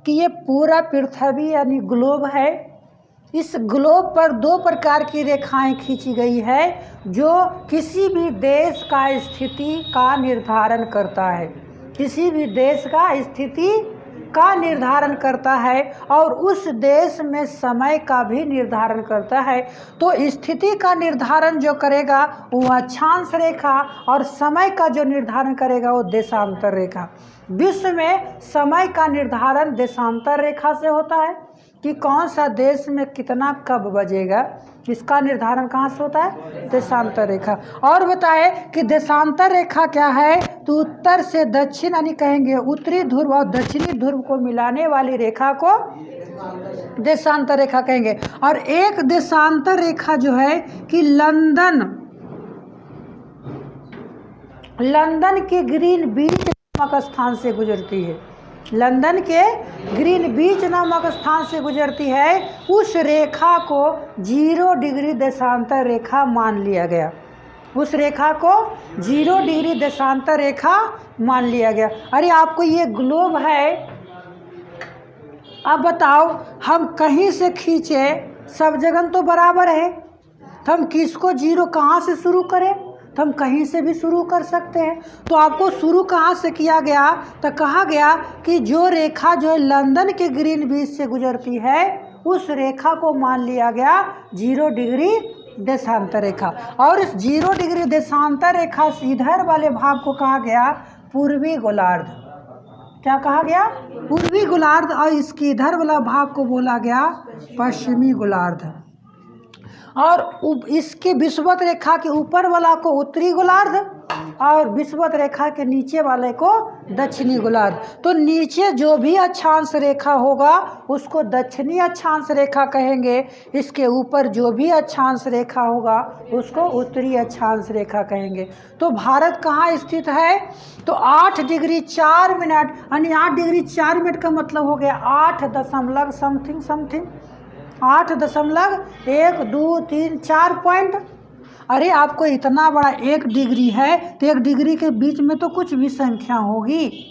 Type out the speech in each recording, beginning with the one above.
कि ये पूरा पृथ्वी यानी ग्लोब है। इस ग्लोब पर दो प्रकार की रेखाएं खींची गई है जो किसी भी देश का स्थिति का निर्धारण करता है, किसी भी देश का स्थिति का निर्धारण करता है और उस देश में समय का भी निर्धारण करता है। तो स्थिति का निर्धारण जो करेगा वो अक्षांश रेखा और समय का जो निर्धारण करेगा वो देशांतर रेखा। विश्व में समय का निर्धारण देशांतर रेखा से होता है कि कौन सा देश में कितना कब बजेगा, इसका निर्धारण कहाँ से होता है, देशांतर रेखा। और बताए कि देशांतर रेखा क्या है, तो उत्तर से दक्षिण यानी कहेंगे उत्तरी ध्रुव और दक्षिणी ध्रुव को मिलाने वाली रेखा को देशांतर रेखा कहेंगे। और एक देशांतर रेखा जो है कि लंदन के ग्रीनविच नामक स्थान से गुजरती है, लंदन के ग्रीनविच नामक स्थान से गुजरती है। उस रेखा को 0 डिग्री देशांतर रेखा मान लिया गया, उस रेखा को 0 डिग्री देशांतर रेखा मान लिया गया। अरे आपको ये ग्लोब है, अब बताओ हम कहीं से खींचे, सब जगह तो बराबर है, तो हम किसको 0 कहाँ से शुरू करें, तो हम कहीं से भी शुरू कर सकते हैं। तो आपको शुरू कहाँ से किया गया, तो कहा गया कि जो रेखा जो है लंदन के ग्रीनविच से गुजरती है उस रेखा को मान लिया गया 0 डिग्री देशांतर रेखा। और इस 0 डिग्री देशांतर रेखा से इधर वाले भाग को कहा गया पूर्वी गोलार्ध। क्या कहा गया, पूर्वी गोलार्ध। और इसके इधर वाला भाग को बोला गया पश्चिमी गोलार्ध। और इसके विषुवत रेखा के ऊपर वाला को उत्तरी गोलार्ध और विषुवत रेखा के नीचे वाले को दक्षिणी गोलार्ध। तो नीचे जो भी अक्षांश रेखा होगा उसको दक्षिणी अक्षांश रेखा कहेंगे, इसके ऊपर जो भी अक्षांश रेखा होगा उसको उत्तरी अक्षांश रेखा कहेंगे। तो भारत कहाँ स्थित है, तो 8 डिग्री 4 मिनट यानी 8 डिग्री 4 मिनट का मतलब हो गया 8 दशमलव समथिंग 8.123 पॉइंट। अरे आपको इतना बड़ा 1 डिग्री है तो 1 डिग्री के बीच में तो कुछ भी संख्या होगी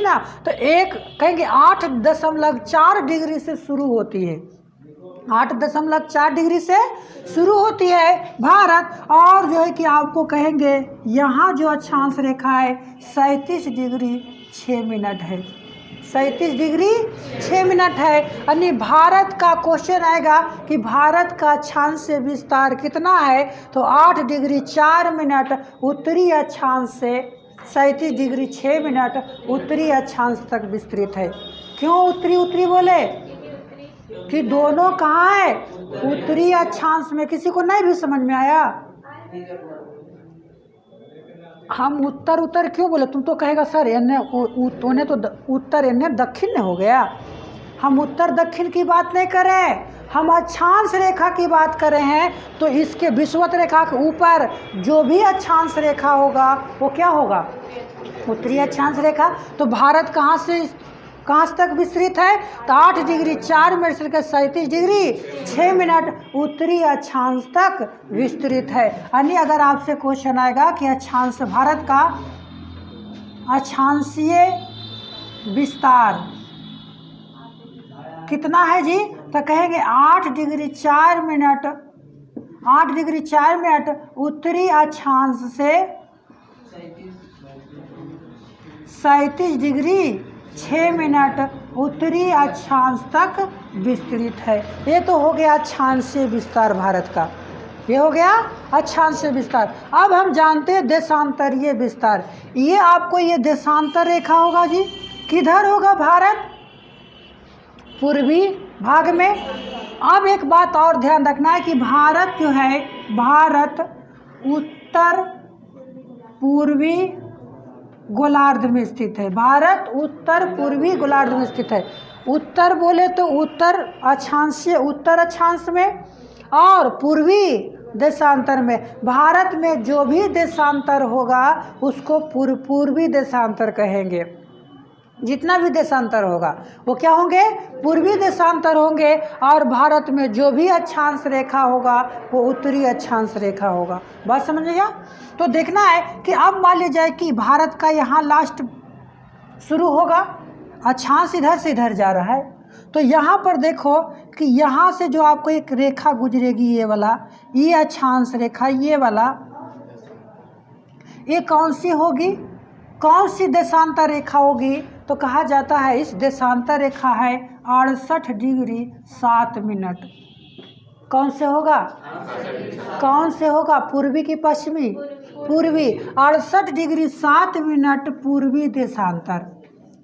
ना। तो एक कहेंगे 8.4 डिग्री से शुरू होती है, 8.4 डिग्री से शुरू होती है भारत। और जो है कि आपको कहेंगे यहाँ जो अक्षांश रेखा है 37 डिग्री 6 मिनट है, 37 डिग्री 6 मिनट है। यानी भारत का क्वेश्चन आएगा कि भारत का अक्षांश से विस्तार कितना है, तो 8 डिग्री 4 मिनट उत्तरी अक्षांश से 37 डिग्री 6 मिनट उत्तरी अक्षांश तक विस्तृत है। क्यों उत्तरी बोले कि दोनों कहाँ है, उत्तरी अक्षांश में। किसी को नहीं भी समझ में आया, हम उत्तर क्यों बोले, तुम तो कहेगा सर इन्हें उन्हें तो उत्तर इन्हें दक्षिण में हो गया। हम उत्तर दक्षिण की बात नहीं कर रहे हैं, हम अक्षांश रेखा की बात कर रहे हैं। तो इसके विषुवत रेखा के ऊपर जो भी अक्षांश रेखा होगा वो क्या होगा, उत्तरी अक्षांश रेखा। तो भारत कहाँ से तक विस्तृत है, तो 8 डिग्री 4 मिनट से लेकर 37 डिग्री 6 मिनट उत्तरी अक्षांश तक विस्तृत है। यानी अगर आपसे क्वेश्चन आएगा कि अक्षांश भारत का अक्षांशीय विस्तार कितना है जी, तो कहेंगे 8 डिग्री 4 मिनट उत्तरी अक्षांश से 37 डिग्री 6 मिनट उत्तरी अक्षांश तक विस्तृत है। ये तो हो गया अक्षांशीय विस्तार भारत का, ये हो गया अक्षांशीय विस्तार। अब हम जानते हैं देशांतरीय विस्तार। ये आपको ये देशांतर रेखा होगा जी, किधर होगा, भारत पूर्वी भाग में। अब एक बात और ध्यान रखना है कि भारत जो है, भारत उत्तर पूर्वी गोलार्ध में स्थित है, भारत उत्तर पूर्वी गोलार्ध में स्थित है। उत्तर बोले तो उत्तर अक्षांश में और पूर्वी देशांतर में। भारत में जो भी देशांतर होगा उसको पूर्वी देशांतर कहेंगे। जितना भी देशांतर होगा वो क्या होंगे, पूर्वी देशांतर होंगे। और भारत में जो भी अक्षांश रेखा होगा वो उत्तरी अक्षांश रेखा होगा। बात समझ गया। तो देखना है कि अब मान लीजिए कि भारत का यहाँ लास्ट शुरू होगा अक्षांश इधर से इधर जा रहा है। तो यहाँ पर देखो कि यहाँ से जो आपको एक रेखा गुजरेगी, ये वाला, ये अक्षांश रेखा, ये वाला, ये कौन सी होगी, कौन सी देशांतर रेखा होगी? तो कहा जाता है इस देशांतर रेखा है 68 डिग्री 7 मिनट। कौन से होगा, कौन से होगा, पूर्वी की पश्चिमी? पूर्वी। 68 डिग्री 7 मिनट पूर्वी देशांतर,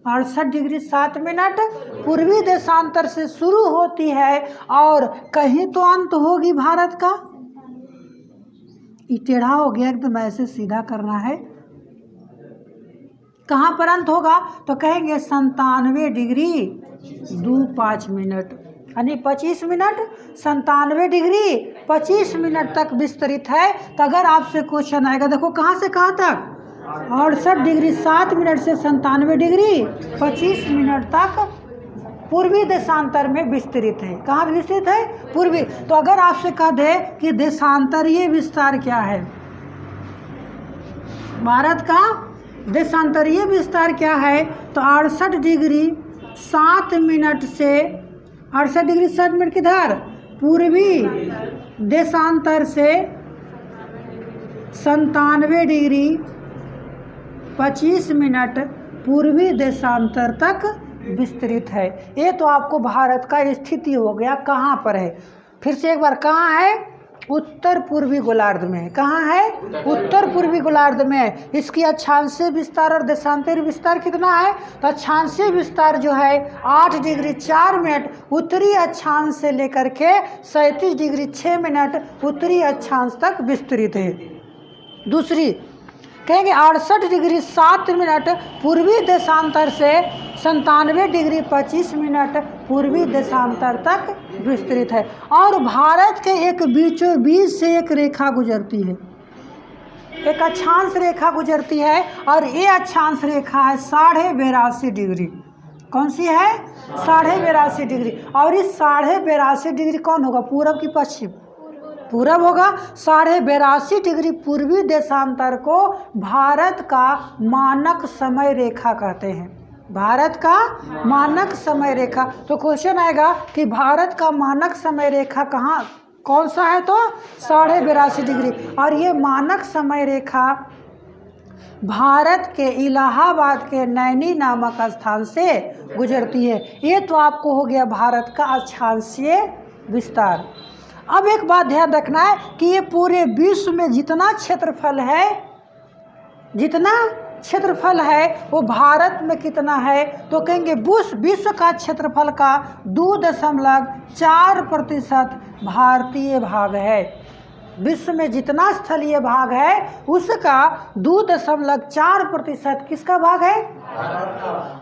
68 डिग्री 7 मिनट पूर्वी देशांतर से शुरू होती है और कहीं तो अंत होगी भारत का। ये टेढ़ा हो गया एकदम, ऐसे सीधा करना है। कहाँ पर अंत होगा? तो कहेंगे 97 डिग्री 25 मिनट, यानी 25 मिनट, 97 डिग्री 25 मिनट तक विस्तरित है। तो अगर आपसे क्वेश्चन आएगा, देखो कहाँ से कहाँ तक, 68 डिग्री 7 मिनट से 97 डिग्री 25 मिनट तक पूर्वी देशांतर में विस्तरित है। कहाँ विस्तरित है? पूर्वी। तो अगर आपसे कह दे कि देशांतरीय विस्तार क्या है, भारत का देशांतरीय विस्तार क्या है, तो 68 डिग्री 7 मिनट से 68 डिग्री 7 मिनट किधर, पूर्वी देशांतर से 97 डिग्री 25 मिनट पूर्वी देशांतर तक विस्तृत है। ये तो आपको भारत का स्थिति हो गया, कहाँ पर है। फिर से एक बार, कहाँ है? उत्तर पूर्वी गोलार्ध में। कहाँ है? उत्तर पूर्वी गोलार्ध में। इसकी अक्षांशीय विस्तार और देशांतरीय विस्तार कितना है? तो अक्षांशीय विस्तार जो है 8 डिग्री 4 मिनट उत्तरी अक्षांश से लेकर के 37 डिग्री 6 मिनट उत्तरी अक्षांश तक विस्तृत है। दूसरी कहेंगे 68 डिग्री 7 मिनट पूर्वी देशांतर से 97 डिग्री 25 मिनट पूर्वी देशांतर तक विस्तृत है। और भारत के एक बीचों बीच से एक रेखा गुजरती है, एक अक्षांश रेखा गुजरती है, और ये अक्षांश रेखा है 82.5 डिग्री। कौन सी है? 82.5 डिग्री। और इस 82.5 डिग्री कौन होगा? पूरब की पश्चिम? पूरब होगा। 82.5 डिग्री पूर्वी देशांतर को भारत का मानक समय रेखा कहते हैं। भारत का मानक समय रेखा। तो क्वेश्चन आएगा कि भारत का मानक समय रेखा कहाँ, कौन सा है? तो 82.5 डिग्री। और ये मानक समय रेखा भारत के इलाहाबाद के नैनी नामक स्थान से गुजरती है। ये तो आपको हो गया भारत का अक्षांशीय विस्तार। अब एक बात ध्यान रखना है कि ये पूरे विश्व में जितना क्षेत्रफल है, जितना क्षेत्रफल है वो भारत में कितना है? तो कहेंगे विश्व का क्षेत्रफल का 2.4% भारतीय भाग है। विश्व में जितना स्थलीय भाग है उसका 2.4% किसका भाग है?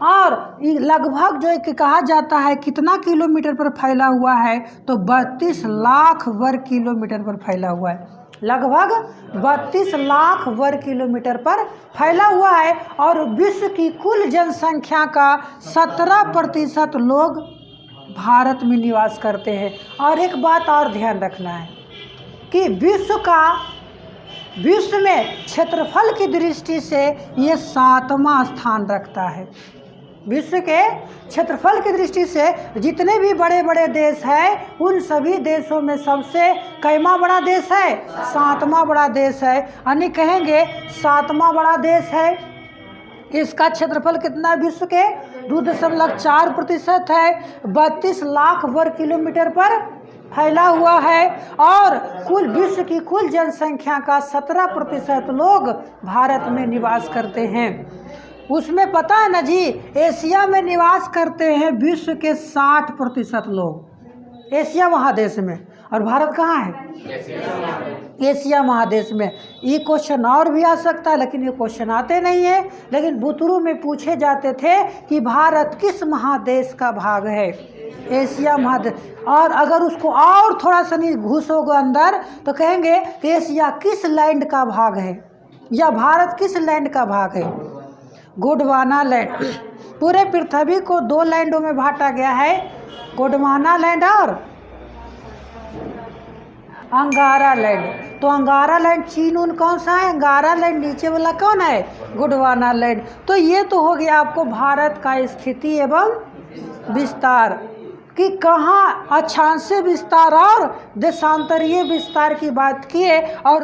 और लगभग जो कि कहा जाता है कितना किलोमीटर पर फैला हुआ है? तो 32 लाख वर्ग किलोमीटर पर फैला हुआ है। लगभग 32 लाख वर्ग किलोमीटर पर फैला हुआ है। और विश्व की कुल जनसंख्या का 17% लोग भारत में निवास करते हैं। और एक बात और ध्यान रखना है कि विश्व में क्षेत्रफल की दृष्टि से ये 7वां स्थान रखता है। विश्व के क्षेत्रफल की दृष्टि से जितने भी बड़े बड़े देश हैं उन सभी देशों में सबसे कैमा बड़ा देश है? 7वां बड़ा देश है। यानी कहेंगे 7वां बड़ा देश है। इसका क्षेत्रफल कितना है? विश्व के 2.4% है। 32 लाख वर्ग किलोमीटर पर फैला हुआ है। और कुल विश्व की कुल जनसंख्या का 17% लोग भारत में निवास करते हैं। उसमें पता है ना जी, एशिया में निवास करते हैं विश्व के 60% लोग, एशिया महादेश में। और भारत कहाँ है? एशिया महादेश में। ये क्वेश्चन और भी आ सकता है, लेकिन ये क्वेश्चन आते नहीं है। लेकिन बुतरू में पूछे जाते थे कि भारत किस महादेश का भाग है? एशिया महादेश। और अगर उसको और थोड़ा सा नहीं घुसोगे अंदर तो कहेंगे कि एशिया किस लैंड का भाग है, या भारत किस लैंड का भाग है? गोंडवाना लैंड। पूरे पृथ्वी को 2 लैंडों में बांटा गया है, गोंडवाना लैंड और अंगारा लैंड। तो अंगारा लैंड चीन उन कौन सा है? अंगारा लैंड। नीचे वाला कौन है? गोंडवाना लैंड। तो ये तो हो गया आपको भारत का स्थिति एवं विस्तार कि कहाँ अक्षांशीय विस्तार और देशांतरीय विस्तार की बात किए और